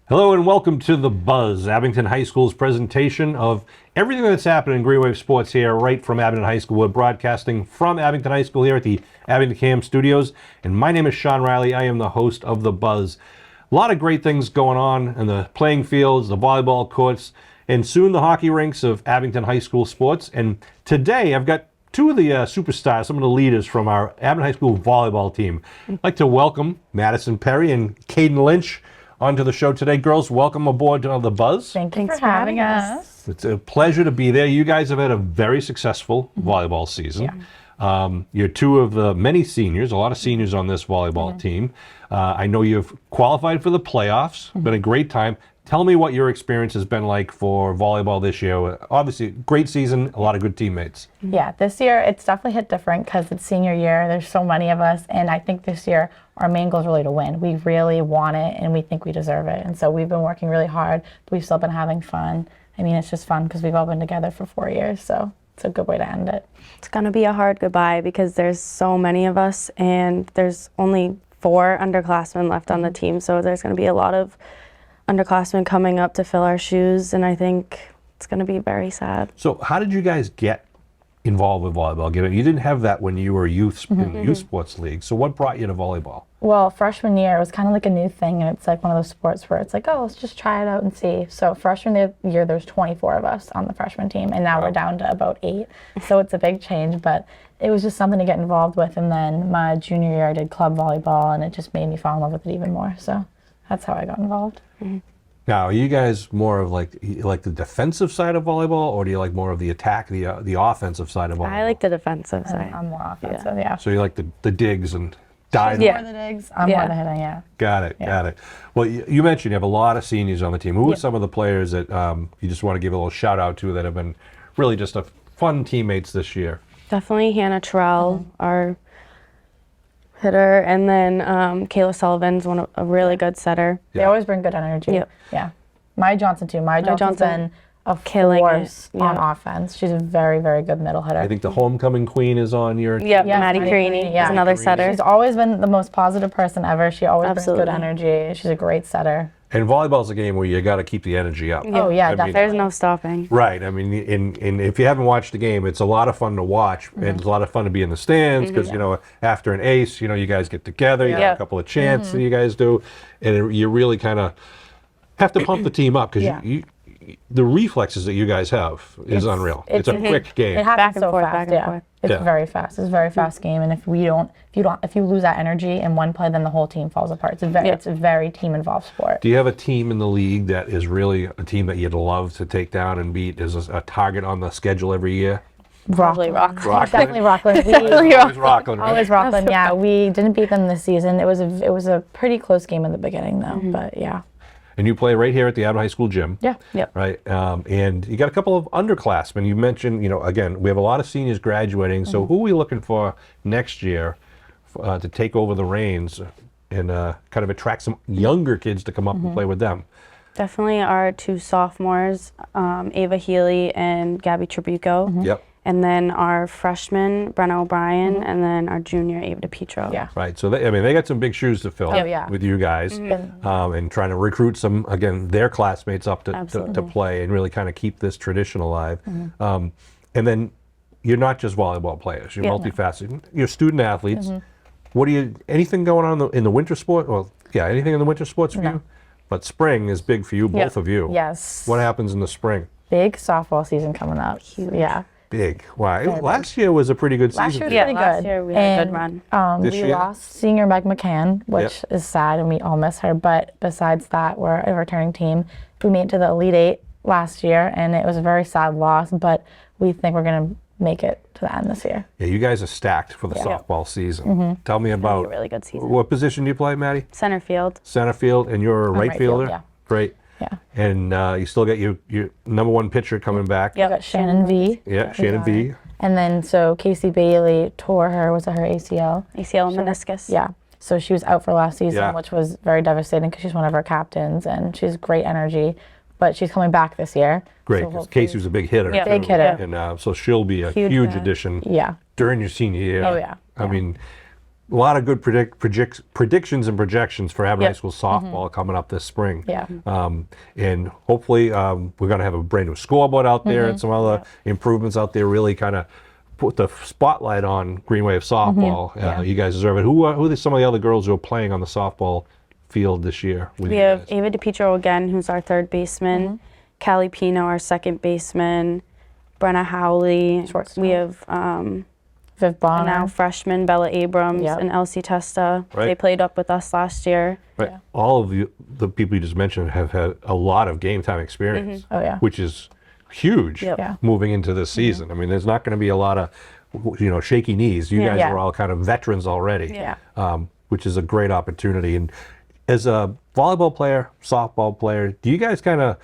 Hello and welcome to The Buzz, Abington High School's presentation of everything that's happening in Green Wave Sports here right from Abington High School. We're broadcasting from Abington High School here at the Abington Cam Studios. And my name is Shawn Reilly. I am the host of The Buzz. A lot of great things going on in the playing fields, the volleyball courts, and soon the hockey rinks of Abington High School sports. And today I've got two of the superstars, some of the leaders from our Abington High School volleyball team. I'd like to welcome Madison Perry and Kayden Lynch onto the show today. Girls, welcome aboard to The Buzz. Thanks for having us. It's a pleasure to be there. You guys have had a very successful volleyball season. Yeah. You're two of the many seniors, a lot of seniors on this volleyball team. I know you've qualified for the playoffs. Been a great time. Tell me what your experience has been like for volleyball this year. Obviously, great season, a lot of good teammates. Yeah, this year it's definitely hit different because it's senior year. There's so many of us, and I think this year our main goal is really to win. We really want it, and we think we deserve it. And so we've been working really hard, but we've still been having fun. I mean, it's just fun because we've all been together for 4 years, so it's a good way to end it. It's going to be a hard goodbye because there's so many of us, and there's only 4 underclassmen left on the team, so there's going to be a lot of underclassmen coming up to fill our shoes, and I think it's going to be very sad. So how did you guys get involved with volleyball? You didn't have that when you were youth in the youth sports league. So what brought you to volleyball? Well, freshman year, it was kind of like a new thing, and it's like one of those sports where it's like, oh, let's just try it out and see. So freshman year, there's 24 of us on the freshman team, and now we're down to about 8. So it's a big change, but it was just something to get involved with. And then my junior year, I did club volleyball, and it just made me fall in love with it even more. So that's how I got involved. Now, are you guys more of like the defensive side of volleyball, or do you like more of the attack, the offensive side of volleyball? I like the defensive side. I'm more offensive, yeah. So you like the digs and dives? More the digs. I'm more the hitting, yeah. Got it. Well, you mentioned you have a lot of seniors on the team. Who are some of the players that you just want to give a little shout out to that have been really just a fun teammates this year? Definitely Hannah Terrell, our hitter, and then Kayla Sullivan's a really good setter. They always bring good energy. Yep. Yeah. Maya Johnson too. Maya Johnson's been a killing force on offense. She's a very, very good middle hitter. I think the homecoming queen is on your team. Yep, Maddie Carini is another setter. She's always been the most positive person ever. She always brings good energy. She's a great setter. And volleyball's a game where you got to keep the energy up. Oh yeah, definitely. There's no stopping. Right. I mean, in if you haven't watched the game, it's a lot of fun to watch, and it's a lot of fun to be in the stands because you know after an ace, you know you guys get together, you have a couple of chants that you guys do, and you really kind of have to pump the team up because the reflexes that you guys have is unreal. It's a quick game. It happens so fast. It's very fast. It's a very fast game, and if you lose that energy in one play, then the whole team falls apart. It's a very team-involved sport. Do you have a team in the league that is really a team that you'd love to take down and beat as a target on the schedule every year? Probably Rockland. Definitely Rockland. Always Rockland, right? Always Rockland. Yeah, we didn't beat them this season. It was a pretty close game in the beginning, though. But yeah. And you play right here at the Abington High School gym. Yeah. Yep. Right. And you got a couple of underclassmen. You mentioned, again, we have a lot of seniors graduating. So who are we looking for next year to take over the reins and kind of attract some younger kids to come up and play with them? Definitely our 2 sophomores, Ava Healy and Gabby Tribuco. Yep. And then our freshman, Brenna O'Brien, and then our junior, Ava DePietro. Yeah. Right. So, they got some big shoes to fill with you guys and trying to recruit their classmates up to play and really kind of keep this tradition alive. And then you're not just volleyball players. You're multifaceted. You're student athletes. Anything going on in the winter sport? Well, anything in the winter sports for you? But spring is big for you, both of you. Yes. What happens in the spring? Big softball season coming up. Huge. Yeah. Big. Wow. Last year was a pretty good season. Last year was pretty good. Last year we had a good run. We lost senior Meg McCann, which is sad, and we all miss her. But besides that, we're a returning team. We made it to the Elite 8 last year, and it was a very sad loss, but we think we're going to make it to the end this year. Yeah, you guys are stacked for the softball season. Tell me about a really good season. What position do you play, Maddie? Center field. Center field, and you're a right fielder? Yeah. Great. Yeah. And you still got your number 1 pitcher coming back. Yeah, got Shannon V. Yeah, Shannon V. And then so Casey Bailey tore her ACL? ACL and meniscus. Yeah. So she was out for last season, Yeah. which was very devastating because she's one of our captains and she's great energy. But she's coming back this year. Great, because Casey was a big hitter. Yeah. too. Big hitter. And so she'll be a huge addition Yeah. during your senior year. Oh, yeah. I mean, a lot of good predictions and projections for Abington Yep. High School softball coming up this spring. Yeah. And hopefully we're going to have a brand new scoreboard out there and some other improvements out there. Really kind of put the spotlight on Green Wave softball. You guys deserve it. Who are some of the other girls who are playing on the softball field this year with We you have guys? Ava DiPietro again, who's our third baseman. Callie Pineau, our second baseman. Brenna Howley. Shortstop. We have Viv Bonner. now freshman Bella Abrams Yep. and Elsie Testa. Right. They played up with us last year. Right. All of the people you just mentioned have had a lot of game time experience, Oh, yeah. which is huge Yep. Yeah. moving into this season. I mean, there's not going to be a lot of shaky knees. You guys Yeah. are all kind of veterans already, Yeah. which is a great opportunity. And as a volleyball player, softball player, do you guys kind of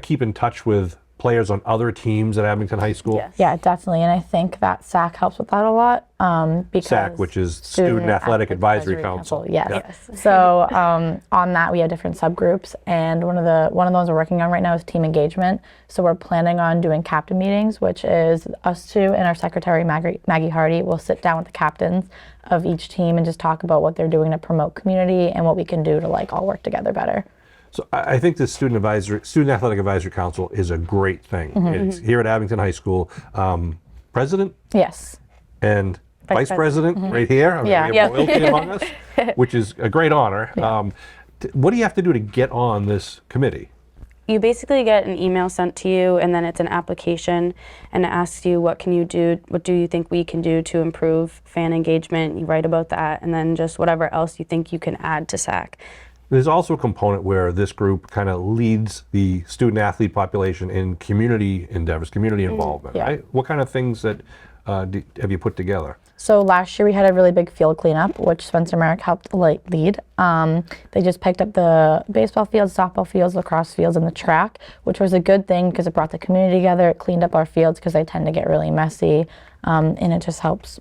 keep in touch with players on other teams at Abington High School? Yes. Yeah, definitely. And I think that S.A.A.C helps with that a lot. Because S.A.A.C, which is Student Athletic Advisory Council. Yes. Yeah. So on that we have different subgroups, and one of the ones we're working on right now is team engagement. So we're planning on doing captain meetings, which is us two and our secretary Maggie Hardy will sit down with the captains of each team and just talk about what they're doing to promote community and what we can do to all work together better. So I think the Student Athletic Advisory Council is a great thing. It's here at Abington High School. President Yes. and Vice President right here. I mean, Yeah. we have Yep. royalty among us, which is a great honor. What do you have to do to get on this committee? You basically get an email sent to you, and then it's an application, and it asks you what can you do, what do you think we can do to improve fan engagement. You write about that, and then just whatever else you think you can add to S.A.A.C. There's also a component where this group kind of leads the student athlete population in community endeavors, community involvement, Yeah. right? What kind of things that have you put together? So last year we had a really big field cleanup, which Spencer Merrick helped lead. They just picked up the baseball fields, softball fields, lacrosse fields, and the track, which was a good thing because it brought the community together. It cleaned up our fields because they tend to get really messy, and it just helps.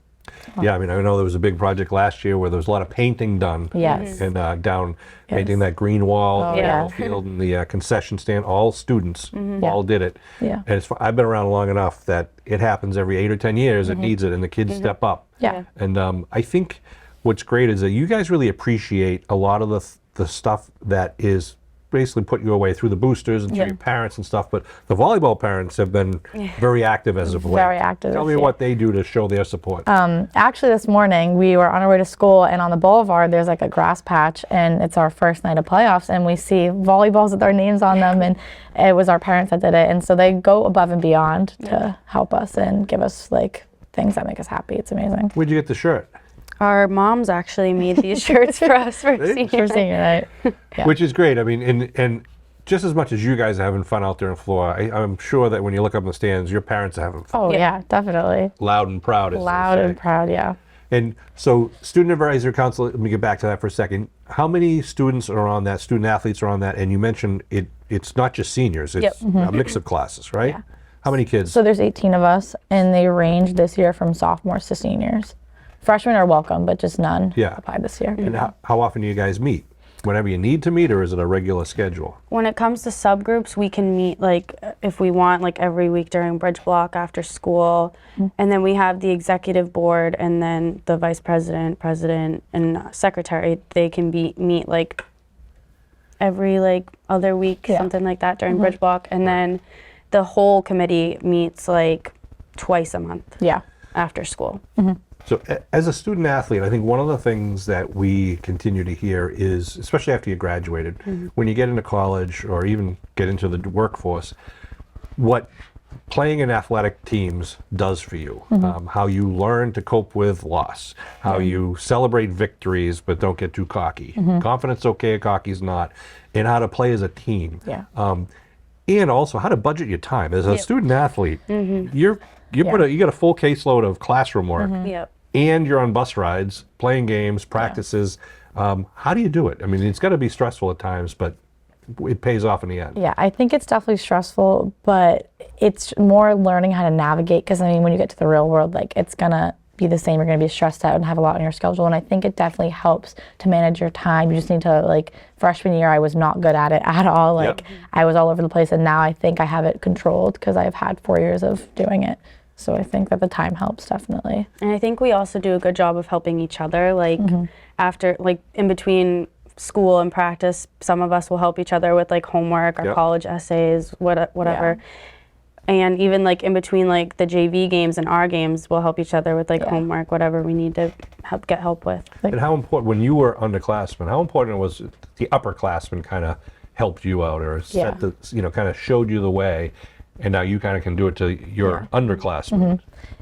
Yeah, I mean, I know there was a big project last year where there was a lot of painting done. Yes. And down painting that green wall, Oh, the yeah. field, and the concession stand. All students all did it. Yeah. And I've been around long enough that it happens every 8 or 10 years. It needs it, and the kids step up. Yeah. And I think what's great is that you guys really appreciate a lot of the stuff that is basically put your way through the boosters and through your parents and stuff, but the volleyball parents have been very active as of late. Very active, Tell me yeah. what they do to show their support. Actually, this morning we were on our way to school, and on the boulevard there's a grass patch, and it's our first night of playoffs, and we see volleyballs with our names on them, and it was our parents that did it, and so they go above and beyond to help us and give us things that make us happy. It's amazing. Where'd you get the shirt? Our moms actually made these shirts for us for senior For night. senior night. Yeah. Which is great. I mean, and just as much as you guys are having fun out there on the floor, I'm sure that when you look up in the stands, your parents are having fun. Oh yeah, definitely. Loud and proud, as they Loud say. and proud, yeah. And so, Student Advisory Council, let me get back to that for a second. How many students are on that, student athletes are on that? And you mentioned it's not just seniors, it's a mix of classes, right? Yeah. How many kids? So there's 18 of us, and they range this year from sophomores to seniors. Freshmen are welcome, but just none applied this year. And how often do you guys meet? Whenever you need to meet, or is it a regular schedule? When it comes to subgroups, we can meet if we want every week during bridge block after school, and then we have the executive board, and then the vice president, president, and secretary. They can meet every other week, something like that during bridge block, and then the whole committee meets twice a month Yeah. after school. So as a student athlete, I think one of the things that we continue to hear is, especially after you graduated, when you get into college or even get into the workforce, what playing in athletic teams does for you, how you learn to cope with loss, how you celebrate victories but don't get too cocky. Confidence okay, cocky's not, and how to play as a team. Yeah. And also how to budget your time. As a student athlete, you got a full caseload of classroom work. Yep. And you're on bus rides, playing games, practices. How do you do it? I mean, it's got to be stressful at times, but it pays off in the end. Yeah, I think it's definitely stressful, but it's more learning how to navigate, because when you get to the real world, it's gonna be the same. You're gonna be stressed out and have a lot on your schedule, and I think it definitely helps to manage your time. You just need to, freshman year I was not good at it at all. I was all over the place, and now I think I have it controlled because I've had 4 years of doing it. So I think that the time helps definitely. And I think we also do a good job of helping each other. Like after, like in between school and practice, some of us will help each other with like homework, our college essays, whatever. And even like in between like the JV games and our games, we'll help each other with like homework, whatever we need to get help with. And how important, when you were underclassmen, how important was the upperclassmen kind of helped you out or set the, kind of showed you the way, and now you kind of can do it to your underclassmen?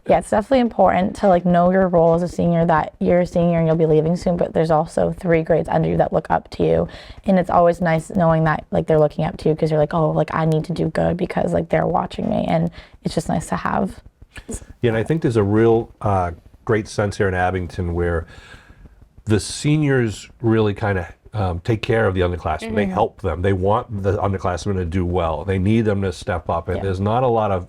Yeah, it's definitely important to like know your role as a senior, that you're a senior and you'll be leaving soon, but there's also 3 grades under you that look up to you. And it's always nice knowing that like they're looking up to you, because you're like, oh, like I need to do good because like they're watching me, and it's just nice to have. Yeah, and I think there's a real great sense here in Abington where the seniors really kind of take care of the underclassmen. They help them. They want the underclassmen to do well. They need them to step up. And there's not a lot of,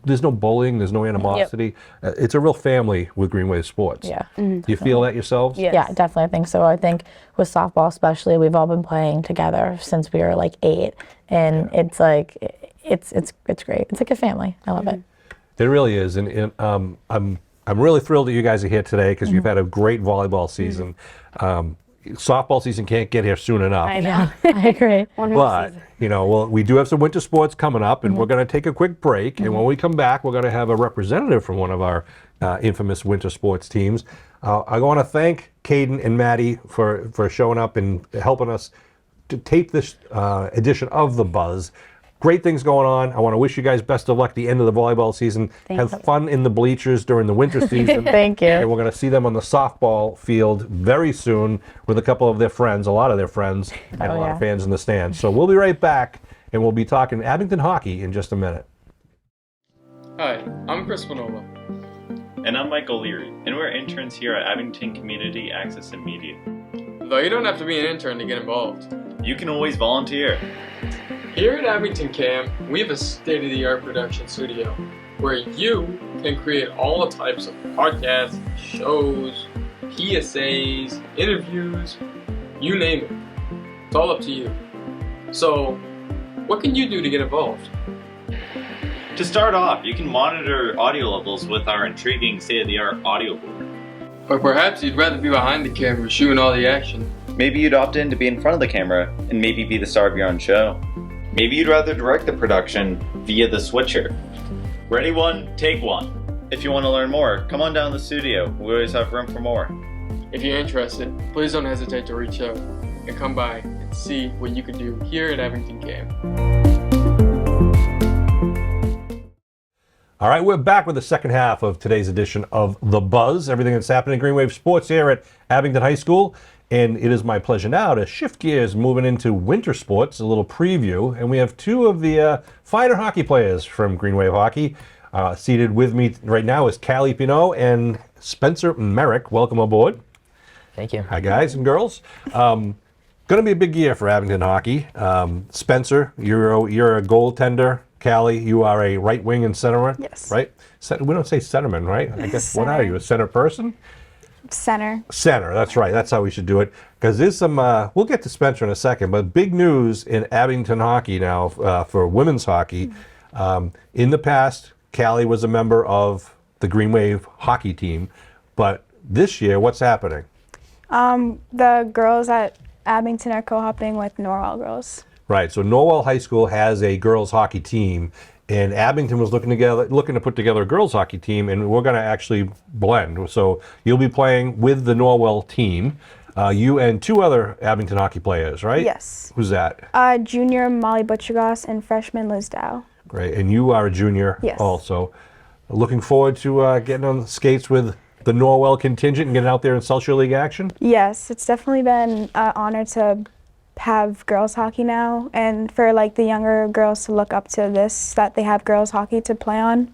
there's no bullying, there's no animosity. It's a real family with Green Wave Sports. Yeah. Do you feel that yourselves? Yes. Yeah, definitely. I think so. I think with softball especially, we've all been playing together since we were like 8, and it's like it's great. It's like a family. I love it. It really is, and I'm really thrilled that you guys are here today because you've had a great volleyball season. Softball season can't get here soon enough. I know. I agree. One more But, season. we do have some winter sports coming up, and we're going to take a quick break. And when we come back, we're going to have a representative from one of our infamous winter sports teams. I want to thank Kayden and Maddie for showing up and helping us to tape this edition of The Buzz. Great things going on. I want to wish you guys best of luck at the end of the volleyball season. Have fun in the bleachers during the winter season. Thank you. And we're going to see them on the softball field very soon with a couple of their friends, a lot of their friends, and a lot of fans in the stands. So we'll be right back, and we'll be talking Abington hockey in just a minute. Hi, I'm Chris Pineau. And I'm Mike O'Leary, and we're interns here at Abington Community Access and Media. Though you don't have to be an intern to get involved. You can always volunteer. Here at Abington Cam, we have a state-of-the-art production studio where you can create all the types of podcasts, shows, PSAs, interviews, you name it. It's all up to you. So, what can you do to get involved? To start off, you can monitor audio levels with our intriguing state-of-the-art audio board. Or perhaps you'd rather be behind the camera shooting all the action. Maybe you'd opt in to be in front of the camera and maybe be the star of your own show. Maybe you'd rather direct the production via the switcher. Ready one, take one. If you want to learn more, come on down to the studio. We always have room for more. If you're interested, please don't hesitate to reach out and come by and see what you can do here at Abington Cam. All right, we're back with the second half of today's edition of The Buzz, everything that's happening in Green Wave Sports here at Abington High School. And it is my pleasure now to shift gears, moving into winter sports, a little preview. And we have 2 of the finer hockey players from Green Wave Hockey. Seated with me right now is Callie Pineau and Spencer Merrick. Welcome aboard. Thank you. Hi, guys and girls. Going to be a big year for Abington hockey. Spencer, you're a goaltender. Callie, you are a right wing and centerman. Yes. Right? We don't say centerman, right? I guess, what are you, a center person? Center. Center, that's right. That's how we should do it. Because there's some, we'll get to Spencer in a second, but big news in Abington hockey now for women's hockey. In the past, Callie was a member of the Green Wave hockey team, but this year, what's happening? The girls at Abington are co-oping with Norwell girls. Right, so Norwell High School has a girls hockey team, and Abington was looking to put together a girls hockey team, and we're going to actually blend. So you'll be playing with the Norwell team, you and 2 other Abington hockey players, right? Yes. Who's that? Junior Molly Butchergoss and freshman Liz Dow. Great, and you are a junior also. Looking forward to getting on the skates with the Norwell contingent and getting out there in South Shore League action? Yes, it's definitely been an honor to have girls hockey now, and for like the younger girls to look up to this, that they have girls hockey to play on,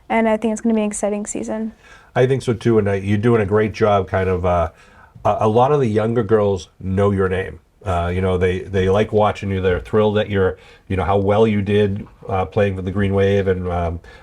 and I think it's going to be an exciting season. I think so too, and you're doing a great job. Kind of, a lot of the younger girls know your name. They like watching you. They're thrilled that you're, how well you did playing for the Green Wave, and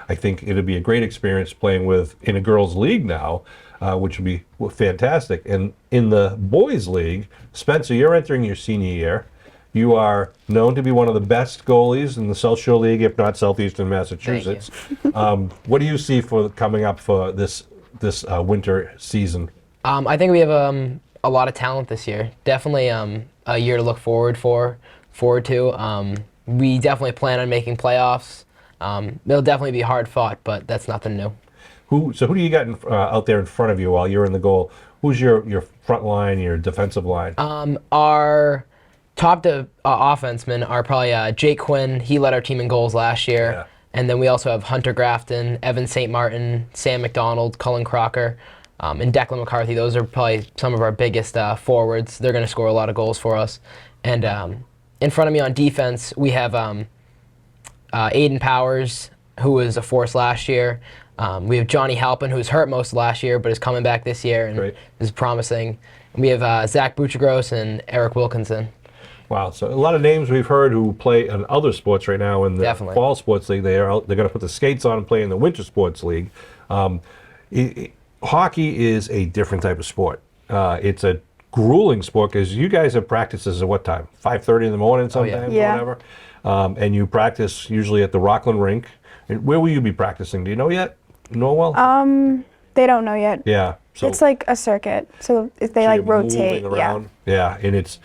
I think it'll be a great experience playing in a girls' league now, which would be fantastic. And in the boys' league, Spencer, you're entering your senior year. You are known to be one of the best goalies in the South Shore League, if not Southeastern Massachusetts. What do you see for coming up for this winter season? I think we have a lot of talent this year. Definitely a year to look forward to. We definitely plan on making playoffs. It'll definitely be hard fought, but that's nothing new. Who do you got out there in front of you while you're in the goal? Who's your front line, your defensive line? Our top offensemen are probably Jake Quinn. He led our team in goals last year. Yeah. And then we also have Hunter Grafton, Evan St. Martin, Sam McDonald, Cullen Crocker, and Declan McCarthy. Those are probably some of our biggest forwards. They're going to score a lot of goals for us. And in front of me on defense, we have Aiden Powers, who was a force last year. We have Johnny Halpin, who was hurt most of last year, but is coming back this year and is promising. And we have Zach Buchagros and Eric Wilkinson. Wow, so a lot of names we've heard who play in other sports right now in the fall sports league. They're going to put the skates on and play in the winter sports league. Hockey is a different type of sport. It's a grueling sport because you guys have practices at what time? 5:30 in the morning sometimes, or whatever. And you practice usually at the Rockland rink. And where will you be practicing? Do you know yet? Norwell? They don't know yet. Yeah. So it's like a circuit, so if they like rotate. Yeah, and it's.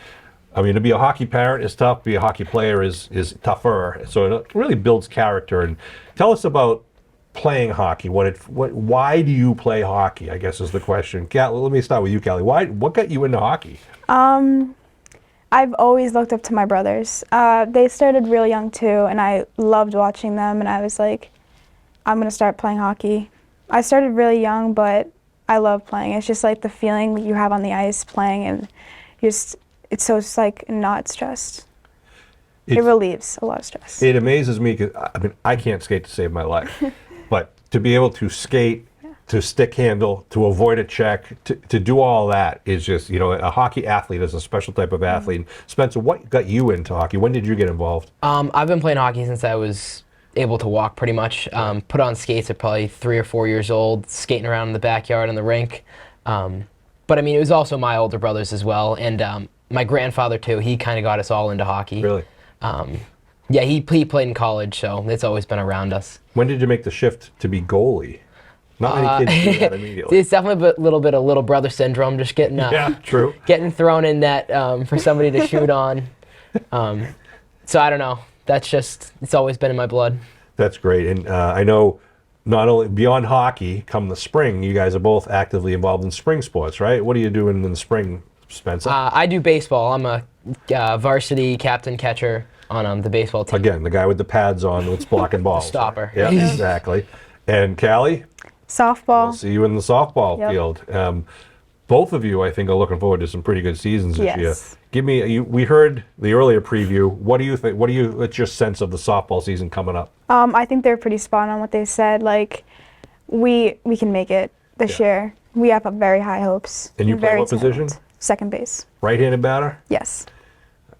I mean, to be a hockey parent is tough. To be a hockey player is tougher. So it really builds character. And tell us about playing hockey. Why do you play hockey? I guess is the question. Let me start with you, Callie. What got you into hockey? I've always looked up to my brothers. They started real young too, and I loved watching them. And I was like, I'm gonna start playing hockey. I started really young, but I love playing. It's just like the feeling you have on the ice playing, and it's so just like not stressed. It relieves a lot of stress. It amazes me because I can't skate to save my life, but to be able to skate, to stick handle, to avoid a check, to do all that is just, a hockey athlete is a special type of athlete. Spencer, what got you into hockey? When did you get involved? I've been playing hockey since I was able to walk pretty much. Put on skates at probably 3 or 4 years old, skating around in the backyard in the rink. But it was also my older brothers as well, and my grandfather too. He kind of got us all into hockey. Really? He played in college, so it's always been around us. When did you make the shift to be goalie? Not many kids do that immediately. It's definitely a little bit of little brother syndrome, just getting true. Getting thrown in net for somebody to shoot on. So I don't know. That's just, it's always been in my blood. That's great. And I know not only beyond hockey, come the spring, you guys are both actively involved in spring sports, right? What are you doing in the spring, Spencer? I do baseball. I'm a varsity captain catcher on the baseball team. Again, the guy with the pads on that's blocking balls. Stopper. Yeah, exactly. And Callie? Softball. We'll see you in the softball field. Both of you, I think, are looking forward to some pretty good seasons this year. Give me. We heard the earlier preview. What do you think? What's your sense of the softball season coming up? I think they're pretty spot on what they said. Like, we can make it this year. We have very high hopes. And you play what position? Second base. Right-handed batter? Yes.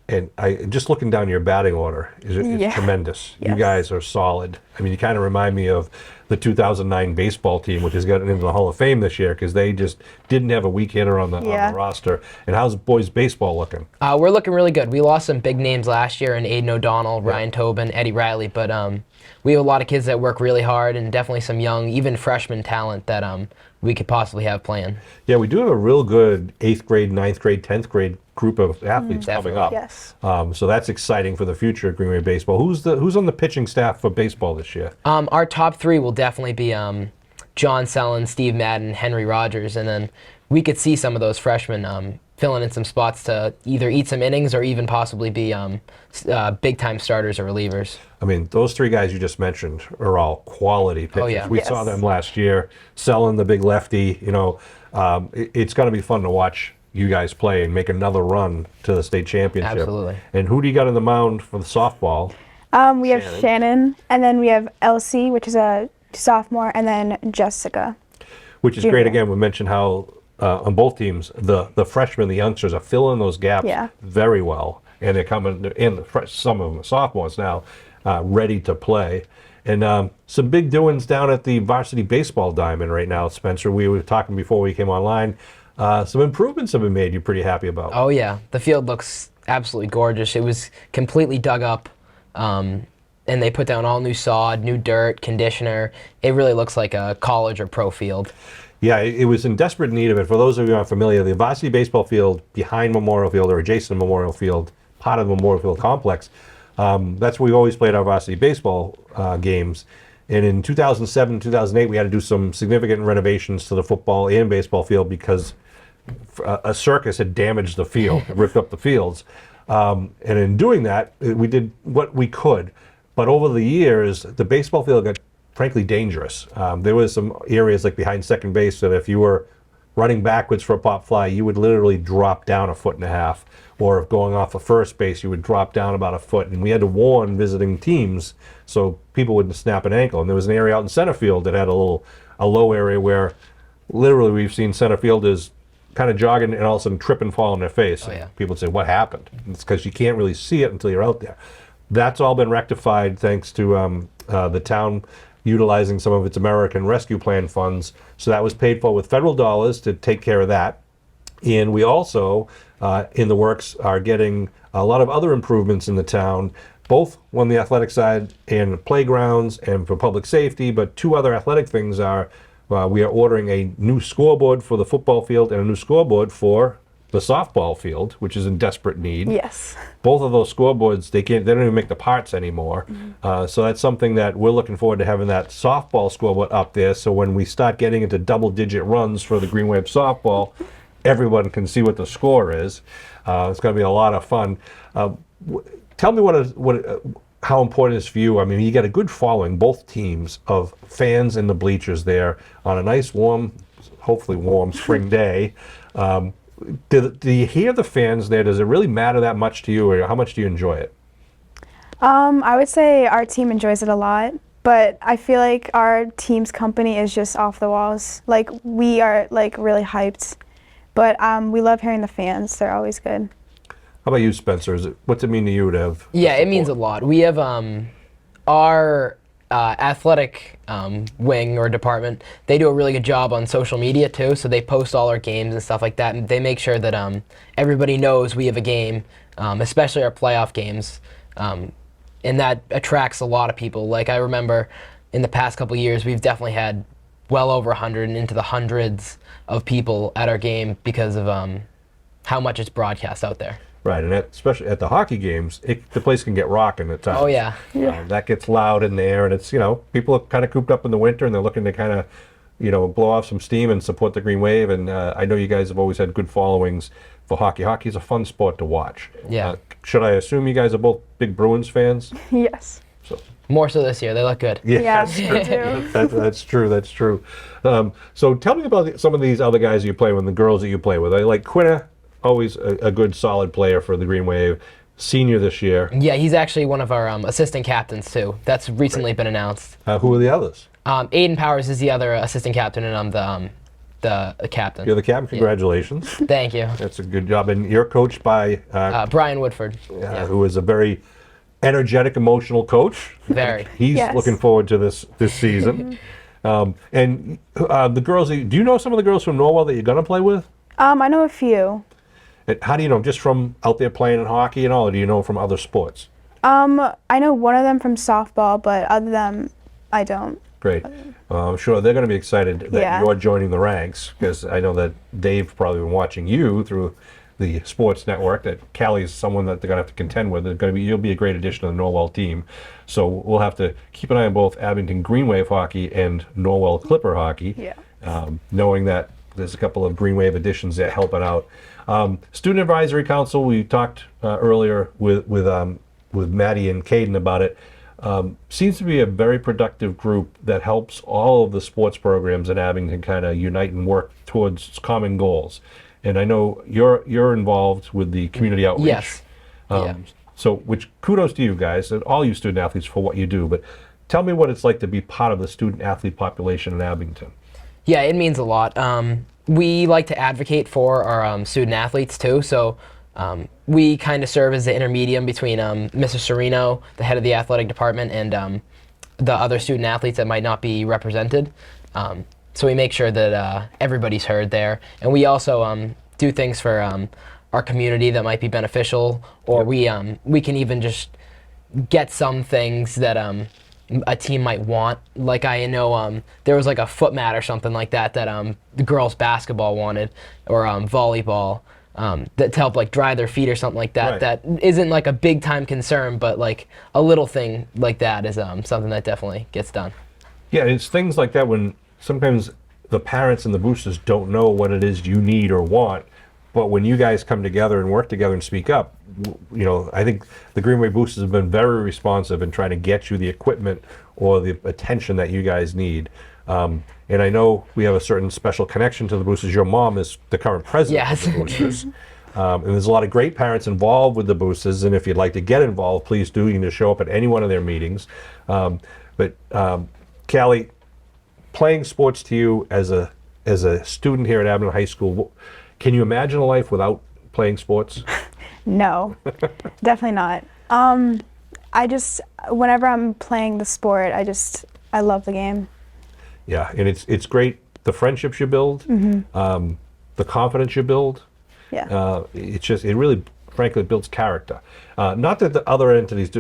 And just looking down your batting order is tremendous. Yes. You guys are solid. You kind of remind me of the 2009 baseball team, which has gotten into the Hall of Fame this year because they just didn't have a weak hitter on the roster. And how's boys baseball looking? We're looking really good. We lost some big names last year in Aiden O'Donnell, Ryan Tobin, Eddie Riley, but we have a lot of kids that work really hard and definitely some young, even freshman talent that we could possibly have playing. Yeah, we do have a real good 8th grade, 9th grade, 10th grade group of athletes coming up. Yes. So that's exciting for the future of Green Bay baseball. Who's on the pitching staff for baseball this year? Our top 3 will definitely be John Sellen, Steve Madden, Henry Rogers, and then we could see some of those freshmen filling in some spots to either eat some innings or even possibly be big-time starters or relievers. Those 3 guys you just mentioned are all quality pitchers. Oh, yeah. We saw them last year. Sellen, the big lefty, it's going to be fun to watch you guys play and make another run to the state championship. Absolutely. And who do you got on the mound for the softball? We have Shannon, and then we have Elsie, which is a sophomore, and then Jessica. Which is great. Again, we mentioned how on both teams, the freshmen, the youngsters are filling those gaps very well. And they're coming in, some of them are sophomores now, ready to play. And some big doings down at the varsity baseball diamond right now, Spencer. We were talking before we came online. Some improvements have been made you're pretty happy about. Oh, yeah. The field looks absolutely gorgeous. It was completely dug up, and they put down all new sod, new dirt, conditioner. It really looks like a college or pro field. Yeah, it was in desperate need of it. For those of you who aren't familiar, the varsity baseball field behind Memorial Field or adjacent to Memorial Field, part of the Memorial Field complex, that's where we always played our varsity baseball games. And in 2007, 2008, we had to do some significant renovations to the football and baseball field because a circus had damaged the field, ripped up the fields. And in doing that, we did what we could. But over the years, the baseball field got frankly dangerous. There was some areas like behind second base that if you were running backwards for a pop fly, you would literally drop down 1.5 feet. Or if going off of first base, you would drop down about 1 foot. And we had to warn visiting teams so people wouldn't snap an ankle. And there was an area out in center field that had a low area where literally we've seen center fielders kind of jogging and all of a sudden trip and fall on their face. Oh, yeah. And people would say, what happened? And it's because you can't really see it until you're out there. That's all been rectified thanks to the town utilizing some of its American Rescue Plan funds. So that was paid for with federal dollars to take care of that. And we also, in the works, are getting a lot of other improvements in the town, both on the athletic side and playgrounds and for public safety. But two other athletic things are we are ordering a new scoreboard for the football field and a new scoreboard for the softball field, which is in desperate need. Yes. Both of those scoreboards, they don't even make the parts anymore. So that's something that we're looking forward to, having that softball scoreboard up there. So when we start getting into double-digit runs for the Green Wave softball, everyone can see what the score is. It's going to be a lot of fun. Tell me how important it is for you. I mean, you get a good following, both teams, of fans in the bleachers there on a nice, warm, hopefully warm spring day. Do you hear the fans there? Does it really matter that much to you, or how much do you enjoy it? I would say our team enjoys it a lot, but I feel like our team's company is just off the walls. Like, we are like really hyped, but we love hearing the fans. They're always good. How about you, Spencer? What's it mean to you to have? Yeah, it means a lot. We have our athletic wing or department. They do a really good job on social media too, so they post all our games and stuff like that, and they make sure that everybody knows we have a game, especially our playoff games, and that attracts a lot of people. Like, I remember in the past couple of years, we've definitely had well over 100 and into the hundreds of people at our game because of how much it's broadcast out there. Right, and especially at the hockey games, the place can get rocking at times. Oh, yeah. That gets loud in there, and it's, people are kind of cooped up in the winter, and they're looking to kind of, blow off some steam and support the Green Wave. And I know you guys have always had good followings for hockey. Hockey is a fun sport to watch. Yeah. Should I assume you guys are both big Bruins fans? Yes. So. More so this year. They look good. Yeah, That's me true. too. That's true. That's true. So tell me about some of these other guys you play with, the girls that you play with. Like Quinna, always a good, solid player for the Green Wave. Senior this year. Yeah, he's actually one of our assistant captains too. That's recently been announced. Who are the others? Aiden Powers is the other assistant captain, and I'm the captain. You're the captain. Congratulations. Thank you. That's a good job. And you're coached by Brian Woodford. who is a very energetic, emotional coach. Very. He's Yes. looking forward to this season. And the girls, do you know some of the girls from Norwell that you're going to play with? I know a few. And how do you know? Just from out there playing in hockey and all, or do you know from other sports? I know one of them from softball, but other than them, I don't. Great. I'm sure they're going to be excited that Yeah. you're joining the ranks, because I know that they've probably been watching you through the sports network. That Callie's someone that they're going to have to contend with. You'll be a great addition to the Norwell team. So we'll have to keep an eye on both Abington Green Wave hockey and Norwell Clipper hockey. Yeah. Knowing that there's a couple of Green Wave additions that help it out. Student Advisory Council, we talked earlier with Maddie and Kayden about it. Seems to be a very productive group that helps all of the sports programs in Abington kind of unite and work towards common goals. And I know you're involved with the community outreach. Yes. So, which kudos to you guys and all you student athletes for what you do. But tell me what it's like to be part of the student athlete population in Abington. Yeah, it means a lot. We like to advocate for our student athletes too, so we kind of serve as the intermedium between Mrs. Serino, the head of the athletic department, and the other student athletes that might not be represented. So we make sure that everybody's heard there. And we also do things for our community that might be beneficial, or we can even just get some things that a team might want. Like I know there was like a foot mat or something like that the girls basketball wanted, or volleyball, that to help like dry their feet or something like that. Right. That isn't like a big time concern, but like a little thing like that is something that definitely gets done. Yeah, it's things like that when sometimes the parents and the boosters don't know what it is you need or want, but when you guys come together and work together and speak up, I think the Greenway boosters have been very responsive in trying to get you the equipment or the attention that you guys need. And I know we have a certain special connection to the boosters. Your mom is the current president Yes. of the boosters. And there's a lot of great parents involved with the boosters, and if you'd like to get involved, please do. You can just show up at any one of their meetings. But Callie, playing sports to you as a student here at Abington High School, can you imagine a life without playing sports? No, definitely not. Whenever I'm playing the sport, I love the game. Yeah, and it's great, the friendships you build, the confidence you build. Yeah. It really, frankly, builds character. Not that the other entities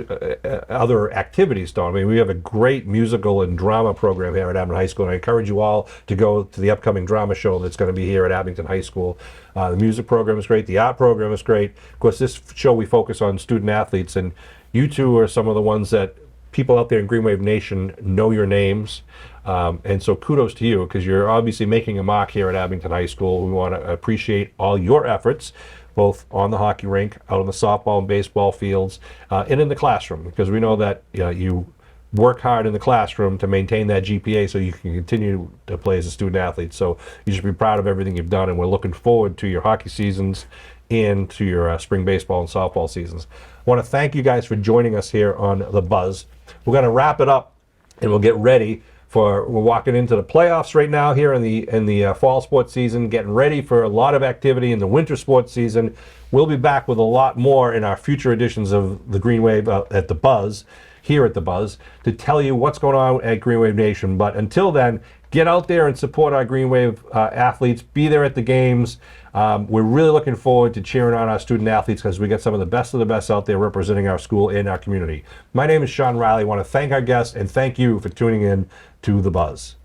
other activities don't. I mean, we have a great musical and drama program here at Abington High School, and I encourage you all to go to the upcoming drama show that's going to be here at Abington High School. The music program is great. The art program is great. Of course, this show we focus on student athletes, and you two are some of the ones that people out there in Green Wave Nation know your names. And so kudos to you, because you're obviously making a mark here at Abington High School. We want to appreciate all your efforts, both on the hockey rink, out on the softball and baseball fields, and in the classroom, because we know that you work hard in the classroom to maintain that GPA so you can continue to play as a student athlete. So you should be proud of everything you've done, and we're looking forward to your hockey seasons and to your spring baseball and softball seasons. I want to thank you guys for joining us here on The Buzz. We're going to wrap it up, and we'll get ready we're walking into the playoffs right now here in the fall sports season, getting ready for a lot of activity in the winter sports season. We'll be back with a lot more in our future editions of the Green Wave at The Buzz, here at The Buzz, to tell you what's going on at Green Wave Nation. But until then, get out there and support our Green Wave athletes. Be there at the games. We're really looking forward to cheering on our student athletes, because we got some of the best out there representing our school and our community. My name is Shawn Reilly. I want to thank our guests and thank you for tuning in to The Buzz.